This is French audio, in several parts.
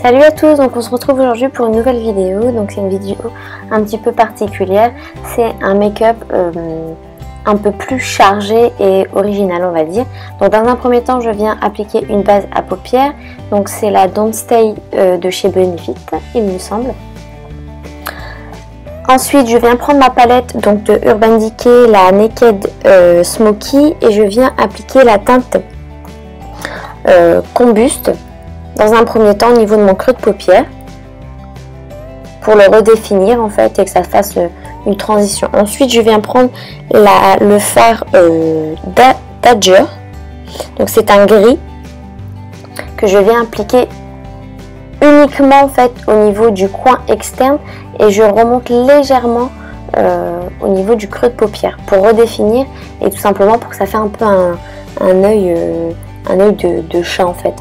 Salut à tous, donc on se retrouve aujourd'hui pour une nouvelle vidéo. Donc c'est une vidéo un petit peu particulière. C'est un make-up un peu plus chargé et original, on va dire. Donc dans un premier temps, je viens appliquer une base à paupières. Donc c'est la Don't Stay de chez Benefit, il me semble. Ensuite, je viens prendre ma palette donc de Urban Decay, la Naked Smoky, et je viens appliquer la teinte Combust dans un premier temps au niveau de mon creux de paupière pour le redéfinir en fait et que ça fasse une transition. Ensuite, je viens prendre le fard Dodger, donc c'est un gris que je viens appliquer uniquement en fait au niveau du coin externe et je remonte légèrement au niveau du creux de paupière pour redéfinir et tout simplement pour que ça fasse un peu un œil de chat en fait.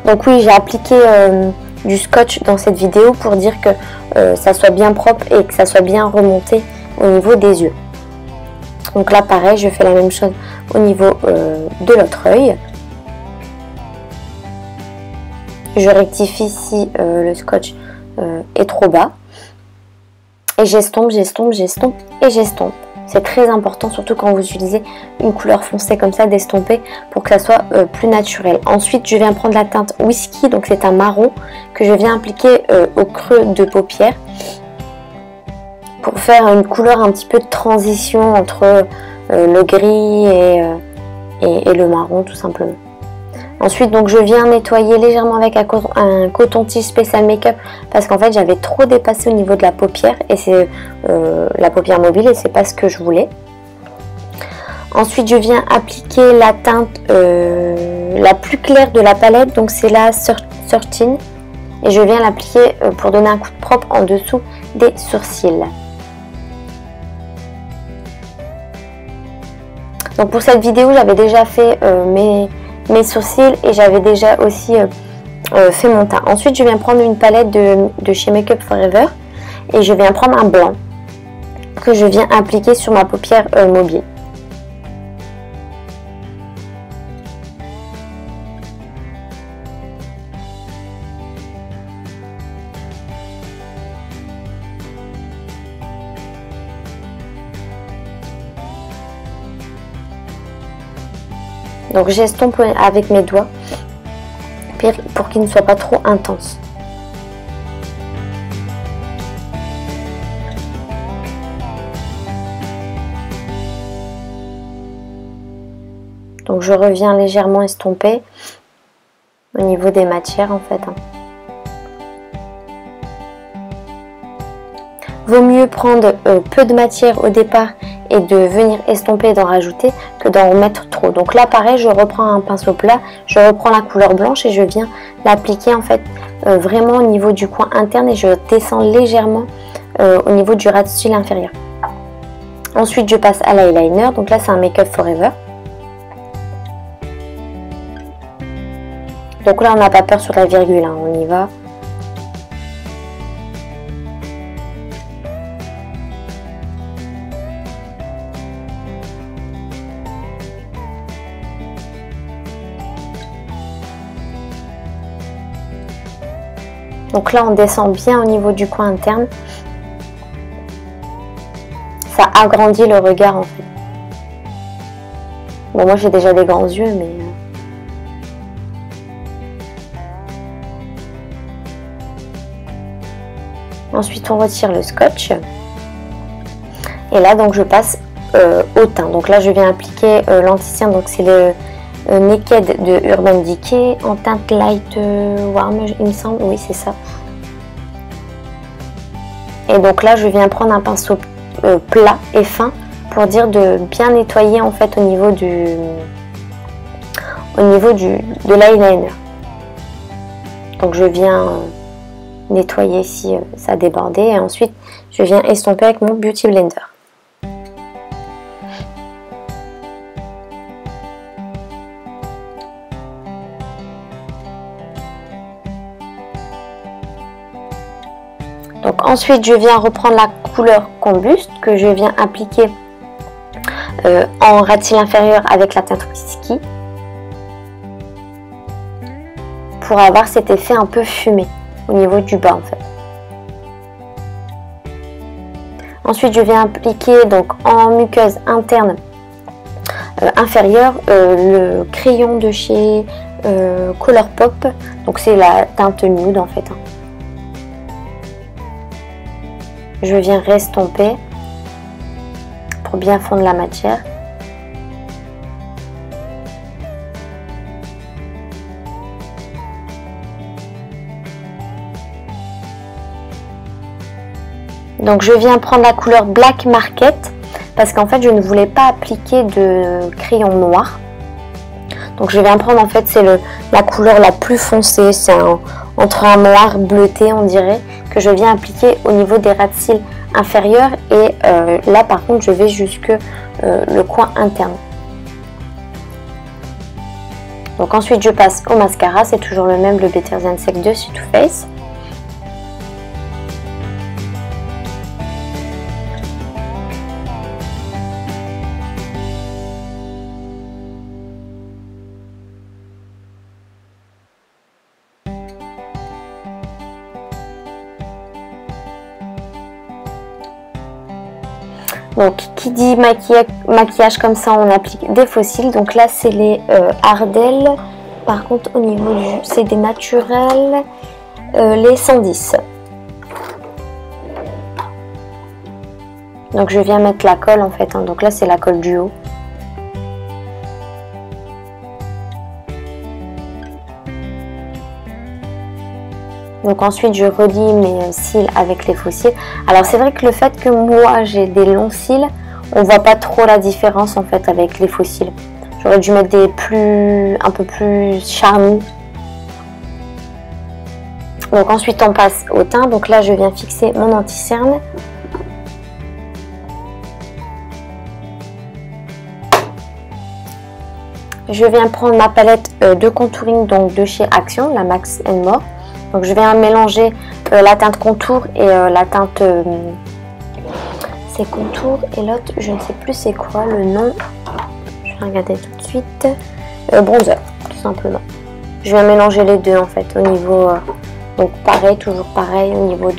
Donc oui, j'ai appliqué du scotch dans cette vidéo pour dire que ça soit bien propre et que ça soit bien remonté au niveau des yeux. Donc là pareil, je fais la même chose au niveau de l'autre œil. Je rectifie si le scotch est trop bas. Et j'estompe, j'estompe, j'estompe et j'estompe. C'est très important, surtout quand vous utilisez une couleur foncée comme ça, d'estomper pour que ça soit plus naturel. Ensuite, je viens prendre la teinte Whisky, donc c'est un marron que je viens appliquer au creux de paupière pour faire une couleur un petit peu de transition entre le gris et le marron tout simplement. Ensuite, donc je viens nettoyer légèrement avec un coton-tige spécial make-up parce qu'en fait j'avais trop dépassé au niveau de la paupière et c'est la paupière mobile et c'est pas ce que je voulais. Ensuite, je viens appliquer la teinte la plus claire de la palette, donc c'est la 13 et je viens l'appliquer pour donner un coup de propre en dessous des sourcils. Donc pour cette vidéo, j'avais déjà fait mes sourcils et j'avais déjà aussi fait mon teint. Ensuite, je viens prendre une palette de chez Make Up For Ever et je viens prendre un blanc que je viens appliquer sur ma paupière mobile. Donc j'estompe avec mes doigts pour qu'il ne soit pas trop intense. Donc je reviens légèrement estomper au niveau des matières en fait. Vaut mieux prendre peu de matière au départ et de venir estomper et d'en rajouter que d'en remettre trop. Donc là pareil, je reprends un pinceau plat, je reprends la couleur blanche et je viens l'appliquer en fait vraiment au niveau du coin interne et je descends légèrement au niveau du ras de cils inférieur. Ensuite je passe à l'eyeliner, donc là c'est un Make Up For Ever. Donc là on n'a pas peur sur la virgule, hein, on y va. Donc là, on descend bien au niveau du coin interne. Ça agrandit le regard en fait. Bon, moi j'ai déjà des grands yeux, mais... Ensuite, on retire le scotch. Et là, donc je passe au teint. Donc là, je viens appliquer l'anti-cerne. Donc c'est le Naked de Urban Decay en teinte light warm, il me semble. Oui, c'est ça. Et donc là, je viens prendre un pinceau plat et fin pour dire de bien nettoyer en fait au niveau de l'eyeliner. Donc je viens nettoyer si ça débordait et ensuite je viens estomper avec mon Beauty Blender. Donc ensuite je viens reprendre la couleur Combust que je viens appliquer en ras de cils inférieur avec la teinte Whisky pour avoir cet effet un peu fumé au niveau du bas en fait. Ensuite, je viens appliquer donc en muqueuse interne inférieure le crayon de chez Colourpop. Donc c'est la teinte nude en fait. Je viens restomper pour bien fondre la matière. Donc je viens prendre la couleur Black Market parce qu'en fait je ne voulais pas appliquer de crayon noir. Donc je viens prendre en fait c'est la couleur la plus foncée, c'est entre un noir bleuté on dirait, que je viens appliquer au niveau des ras de cils inférieurs et là par contre je vais jusque le coin interne. Donc ensuite je passe au mascara, c'est toujours le même, le Better Than Sex 2 sur Too Faced. Donc qui dit maquillage comme ça, on applique des faux cils. Donc là c'est les Ardell. Par contre au niveau du c'est des naturels, les 110. Donc je viens mettre la colle en fait, hein. Donc là c'est la colle du haut. Donc ensuite je relie mes cils avec les faux cils. Alors c'est vrai que le fait que moi j'ai des longs cils, on voit pas trop la différence en fait avec les faux cils. J'aurais dû mettre des un peu plus charnus. Donc ensuite on passe au teint. Donc là je viens fixer mon anti-cerne. Je viens prendre ma palette de contouring donc de chez Action, la Max & More. Donc je viens mélanger la teinte contour et la teinte c'est contour et l'autre je ne sais plus c'est quoi le nom. Je vais regarder tout de suite. Bronzer tout simplement. Je viens mélanger les deux en fait au niveau donc pareil, toujours pareil au niveau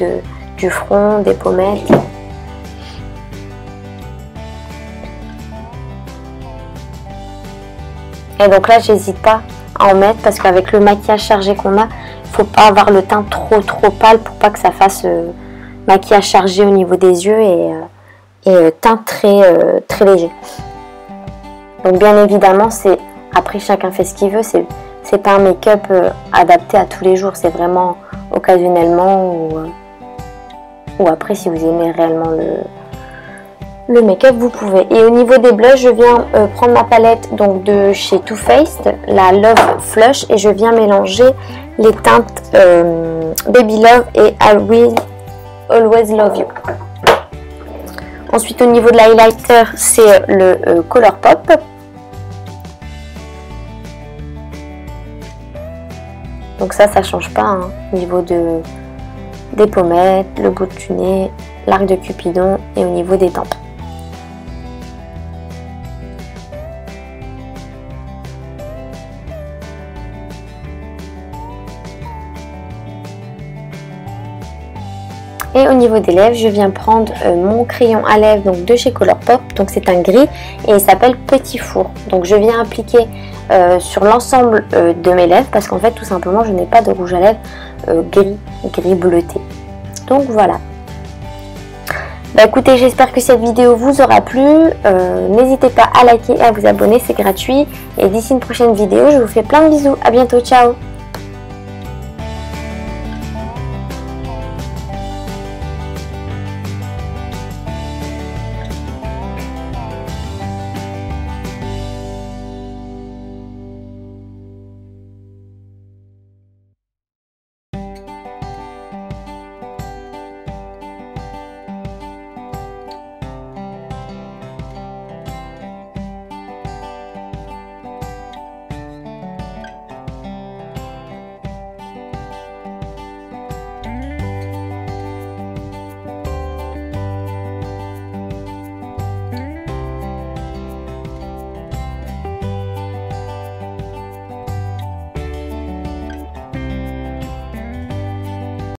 du front, des pommettes. Et donc là j'hésite pas à en mettre parce qu'avec le maquillage chargé qu'on a, faut pas avoir le teint trop pâle pour pas que ça fasse maquillage chargé au niveau des yeux et teint très léger. Donc bien évidemment c'est après chacun fait ce qu'il veut, c'est pas un make-up adapté à tous les jours, c'est vraiment occasionnellement ou après si vous aimez réellement le make-up vous pouvez. Et au niveau des blushs je viens prendre ma palette donc de chez Too Faced, la Love Flush, et je viens mélanger les teintes Baby Love et I Will Always Love You. Ensuite au niveau de l'highlighter c'est le Colourpop. Donc ça change pas hein, au niveau des pommettes, le bout du nez, l'arc de Cupidon et au niveau des tempes. Et au niveau des lèvres, je viens prendre mon crayon à lèvres donc de chez Colourpop. Donc c'est un gris et il s'appelle Petit Four. Donc je viens appliquer sur l'ensemble de mes lèvres parce qu'en fait tout simplement je n'ai pas de rouge à lèvres gris bleuté. Donc voilà. Bah écoutez, j'espère que cette vidéo vous aura plu. N'hésitez pas à liker et à vous abonner, c'est gratuit. Et d'ici une prochaine vidéo, je vous fais plein de bisous. À bientôt, ciao.